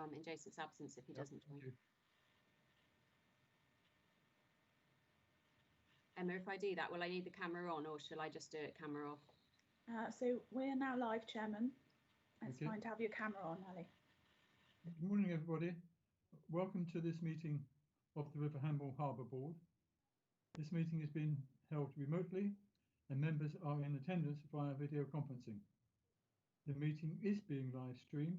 in Jason's absence if he doesn't join. Emma, if I do that, will I need the camera on or shall I just do it camera off? So we're now live, Chairman. It's fine to have your camera on, Ali. Good morning, everybody. Welcome to this meeting of the River Hamble Harbour Board. This meeting has been held remotely and members are in attendance via video conferencing. The meeting is being live streamed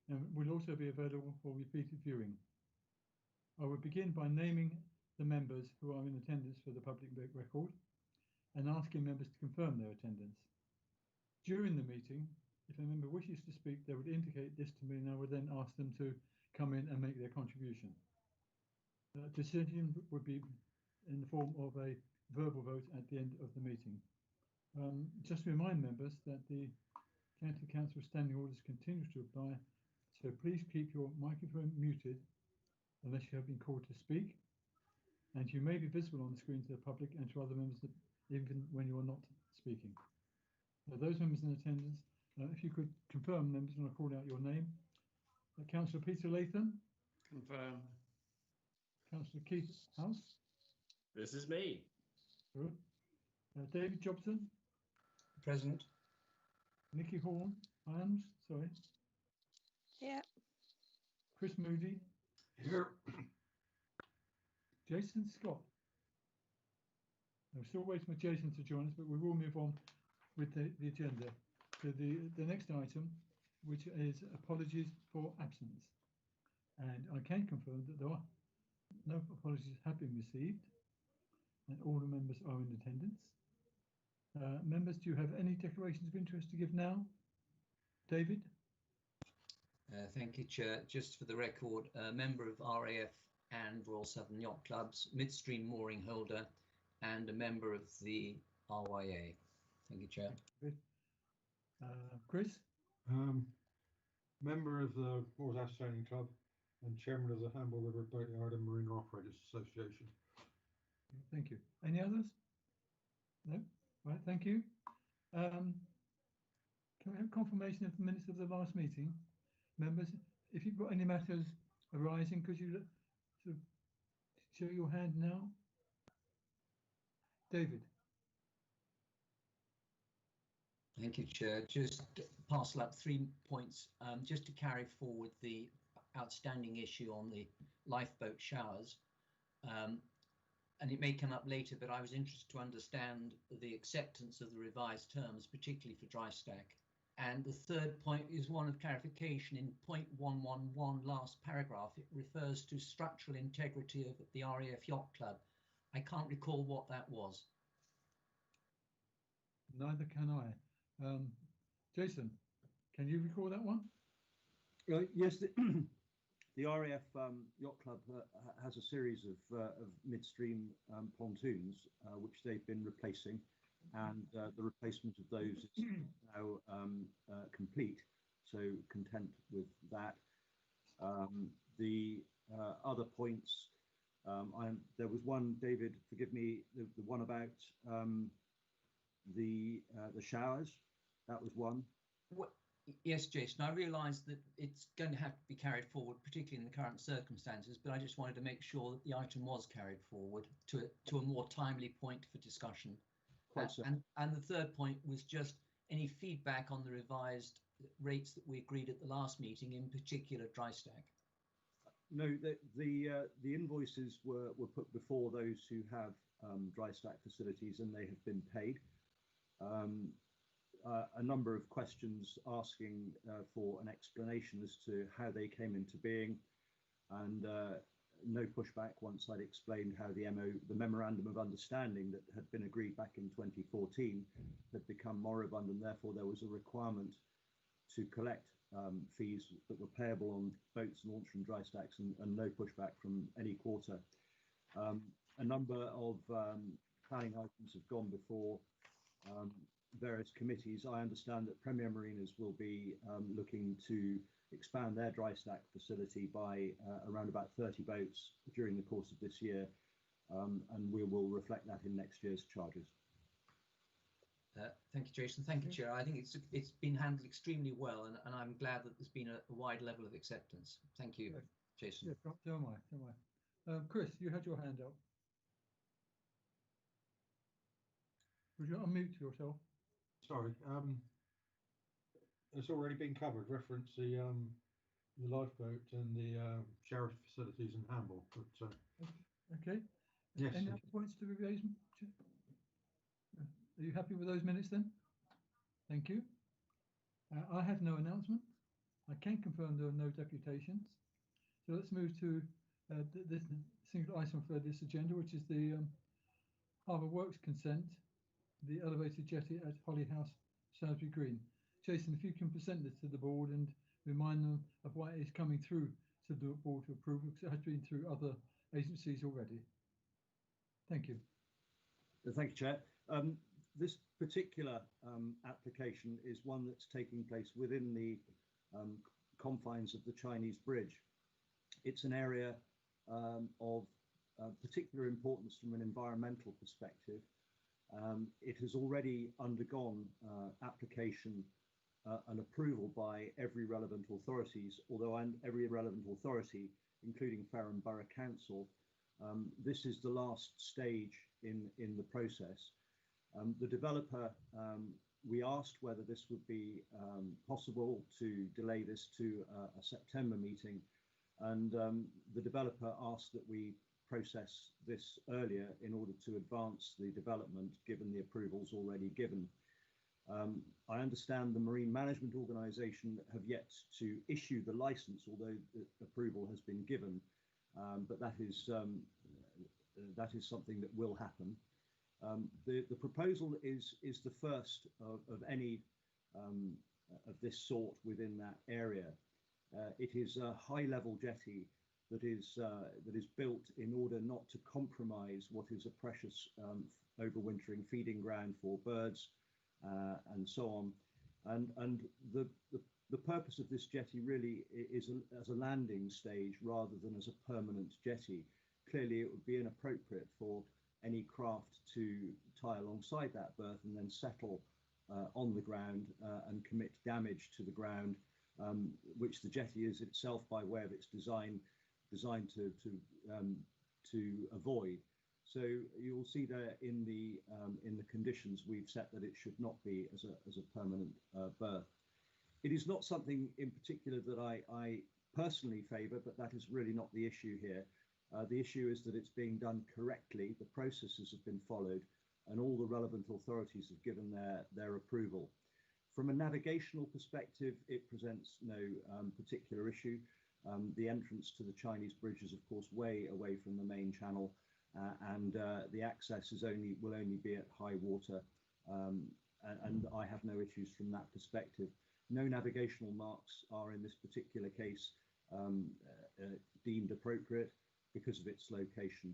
and will also be available for repeated viewing. I will begin by naming the members who are in attendance for the public record and asking members to confirm their attendance. During the meeting, if a member wishes to speak, they would indicate this to me and I would then ask them to come in and make their contribution. The decision would be in the form of a verbal vote at the end of the meeting. Just to remind members that the County Council standing orders continue to apply, so please keep your microphone muted unless you have been called to speak, and you may be visible on the screen to the public and to other members even when you are not speaking. Those members in attendance, if you could confirm members when I call out your name. Councillor Peter Latham. Confirmed. Councillor Keith House. This is me. Good. David Jobson. Present. Nikki Horn. Sorry. Here. Chris Moody. Here. Jason Scott. I'm still waiting for Jason to join us, but we will move on with the agenda to the next item, which is apologies for absence. And I can confirm that there are no apologies have been received and all the members are in attendance. Members, do you have any declarations of interest to give now? David? Thank you, Chair. Just for the record, a member of RAF and Royal Southern Yacht Club's midstream mooring holder and a member of the RYA. Thank you, Chair. Chris? Member of the Royal Ash Sailing Club and chairman of the Hamble River Boatyard and Marine Operators Association. Thank you. Any others? No? Right, thank you. Can we have confirmation of the minutes of the last meeting? Members, if you've got any matters arising, could you sort of show your hand now? David. Thank you, Chair. Just parcel up 3 points, just to carry forward the outstanding issue on the lifeboat showers. And it may come up later, but I was interested to understand the acceptance of the revised terms, particularly for dry stack. And the third point is one of clarification. In point 111, last paragraph, it refers to structural integrity of the RAF Yacht Club. I can't recall what that was. Neither can I. Jason, can you recall that one? Yes, the RAF Yacht Club has a series of midstream pontoons which they've been replacing, and the replacement of those is now complete, so content with that. The other points, there was one, David, forgive me, the one about the showers. That was one. Yes, Jason, I realise that it's going to have to be carried forward, particularly in the current circumstances, but I just wanted to make sure that the item was carried forward to a more timely point for discussion. And the third point was just any feedback on the revised rates that we agreed at the last meeting, in particular dry stack. No, the invoices were put before those who have dry stack facilities, and they have been paid. A number of questions asking for an explanation as to how they came into being, and no pushback once I'd explained how the memorandum of understanding that had been agreed back in 2014 had become moribund, and therefore there was a requirement to collect fees that were payable on boats launched from dry stacks, and no pushback from any quarter. A number of planning items have gone before various committees. I understand that Premier Marinas will be looking to expand their dry stack facility by around about 30 boats during the course of this year, and we will reflect that in next year's charges. Thank you, Jason. Thank you, Chair. I think it's been handled extremely well, and I'm glad that there's been a wide level of acceptance. Thank you, Jason. Yeah, so am I. So am I. Chris, you had your hand up. Would you unmute yourself? Sorry, it's already been covered. Reference the lifeboat and the shower facilities in Hamble. But Okay. yes. Any other points to be raised? Are you happy with those minutes then? Thank you. I have no announcement. I can confirm there are no deputations. So let's move to this single item for this agenda, which is the Harbour Works consent, the elevated jetty at Holly House, Salisbury Green. Jason, if you can present this to the board and remind them of why it is coming through to the board to approve, because it has been through other agencies already. Thank you. Thank you, Chair. This particular application is one that's taking place within the confines of the Chinese Bridge. It's an area of particular importance from an environmental perspective. It has already undergone application and approval by every relevant authorities, although every relevant authority, including Fareham Borough Council, this is the last stage in the process. The developer, we asked whether this would be possible to delay this to a September meeting, and the developer asked that we process this earlier in order to advance the development given the approvals already given. I understand the Marine Management Organisation have yet to issue the licence, although the approval has been given, but that is something that will happen. The proposal is the first of any of this sort within that area. It is a high-level jetty that is built in order not to compromise what is a precious overwintering feeding ground for birds and so on. And the purpose of this jetty really is as a landing stage rather than as a permanent jetty. Clearly, it would be inappropriate for any craft to tie alongside that berth and then settle on the ground and commit damage to the ground, which the jetty is itself by way of its design designed to avoid. So you'll see there in the conditions we've set that it should not be as a permanent berth. It is not something in particular that I personally favour, but that is really not the issue here. The issue is that it's being done correctly, the processes have been followed, and all the relevant authorities have given their approval. From a navigational perspective, it presents no particular issue. The entrance to the Chinese Bridge is, of course, way away from the main channel, and the access will only be at high water, and I have no issues from that perspective. No navigational marks are in this particular case deemed appropriate because of its location.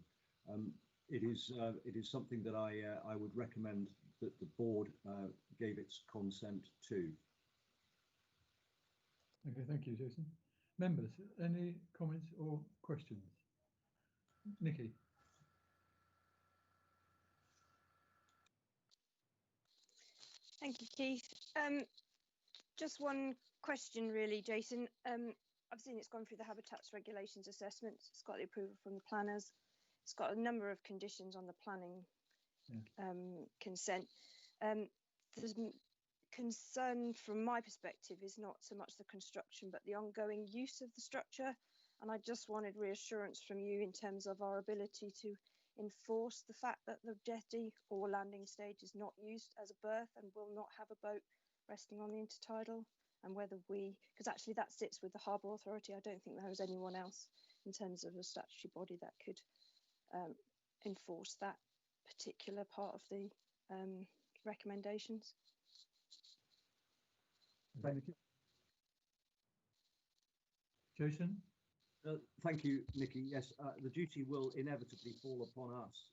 It is something that I would recommend that the board gave its consent to. Okay, thank you, Jason. Members, any comments or questions? Nikki. Thank you, Keith. Just one question really, Jason. I've seen it's gone through the habitats regulations assessment. It's got the approval from the planners. It's got a number of conditions on the planning consent. There's concern from my perspective is not so much the construction, but the ongoing use of the structure. And I just wanted reassurance from you in terms of our ability to enforce the fact that the jetty or landing stage is not used as a berth and will not have a boat resting on the intertidal, and whether because actually that sits with the Harbour Authority. I don't think there is anyone else in terms of a statutory body that could enforce that particular part of the recommendations. Thank you. Jason? Thank you, Nikki. Yes, the duty will inevitably fall upon us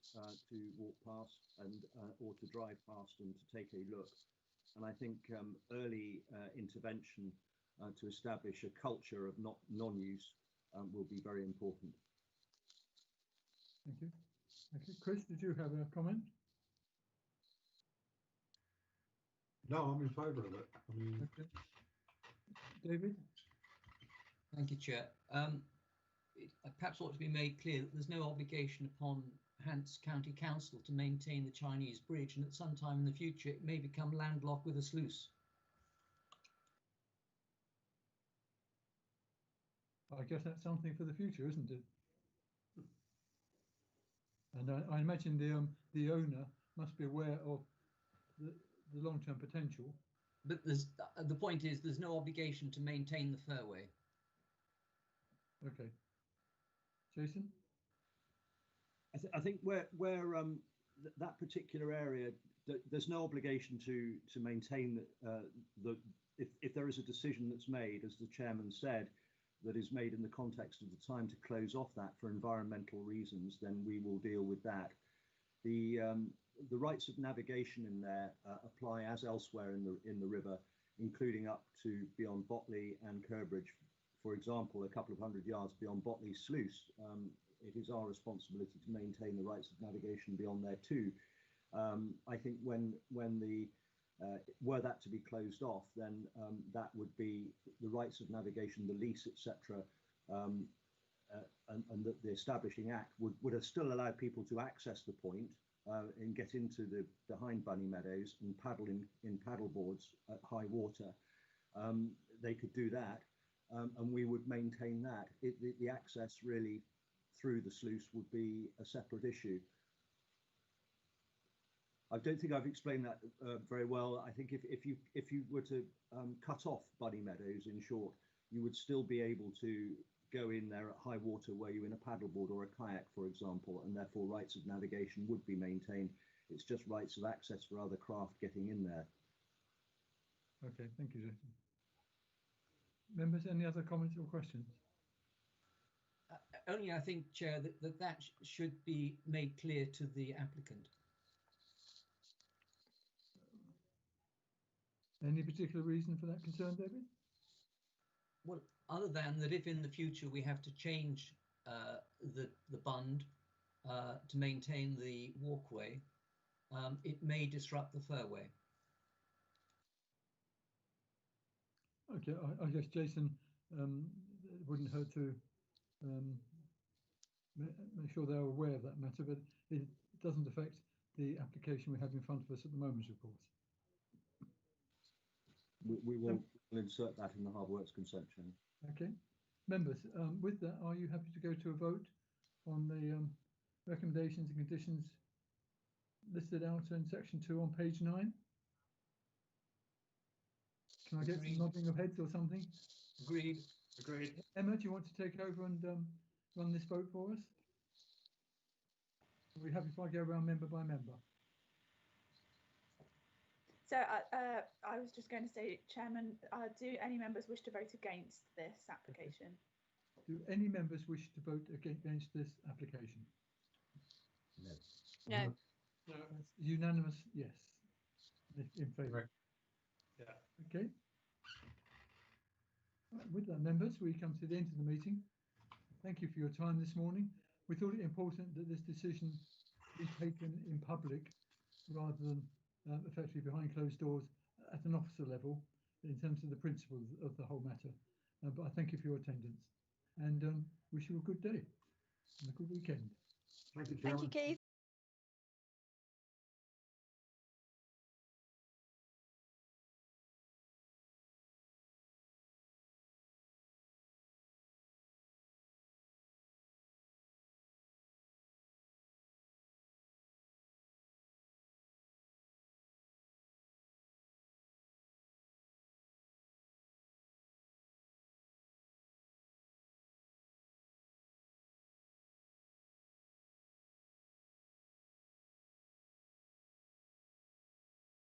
to walk past and or to drive past and to take a look. And I think early intervention to establish a culture of non-use will be very important. Thank you. Thank you. Chris, did you have a comment? No, I'm in favour of it. I mean, Okay. David? Thank you, Chair. It perhaps ought to be made clear that there's no obligation upon Hants County Council to maintain the Chinese bridge, and at some time in the future it may become landlocked with a sluice. I guess that's something for the future, isn't it? And I imagine the owner must be aware of the long-term potential. But there's the point is there's no obligation to maintain the fairway. Okay. Jason? I think where that particular area, there's no obligation to maintain if there is a decision that's made, as the chairman said, that is made in the context of the time to close off that for environmental reasons, then we will deal with that. The rights of navigation in there apply as elsewhere in the river, including up to beyond Botley and Kerbridge. For example, a couple of 100 yards beyond Botley Sluice, it is our responsibility to maintain the rights of navigation beyond there too. I think when were that to be closed off, then that would be the rights of navigation, the lease, etc., and that the Establishing Act would have still allowed people to access the point and get into the behind Bunny Meadows and paddle in paddle boards at high water. They could do that, and we would maintain that. The access really through the sluice would be a separate issue. I don't think I've explained that very well. I think if you were to cut off Bunny Meadows, in short, you would still be able to go in there at high water were you in a paddleboard or a kayak, for example, and therefore rights of navigation would be maintained. It's just rights of access for other craft getting in there. Okay, thank you, Jason. Members, any other comments or questions? Only I think, Chair, that should be made clear to the applicant. Any particular reason for that concern, David? Well, other than that, if in the future we have to change the bund to maintain the walkway, it may disrupt the fairway. Okay, I guess, Jason, it wouldn't hurt to make sure they're aware of that matter, but it doesn't affect the application we have in front of us at the moment, of course. We will insert that in the Harbour Works consent chain. Okay. Members, with that, are you happy to go to a vote on the recommendations and conditions listed out in section 2 on page 9? Can I get some nodding of heads or something? Agreed. Agreed. Emma, do you want to take over and run this vote for us? Are we happy if I go around member by member? So I was just going to say, Chairman, do any members wish to vote against this application? Do any members wish to vote against this application? No. No. No. That's unanimous, yes. In favour. Yeah. Okay. Right, with that, members, we come to the end of the meeting. Thank you for your time this morning. We thought it important that this decision be taken in public rather than effectively behind closed doors at an officer level in terms of the principles of the whole matter. But I thank you for your attendance and wish you a good day and a good weekend. thank you, Chairman. Thank you, Keith.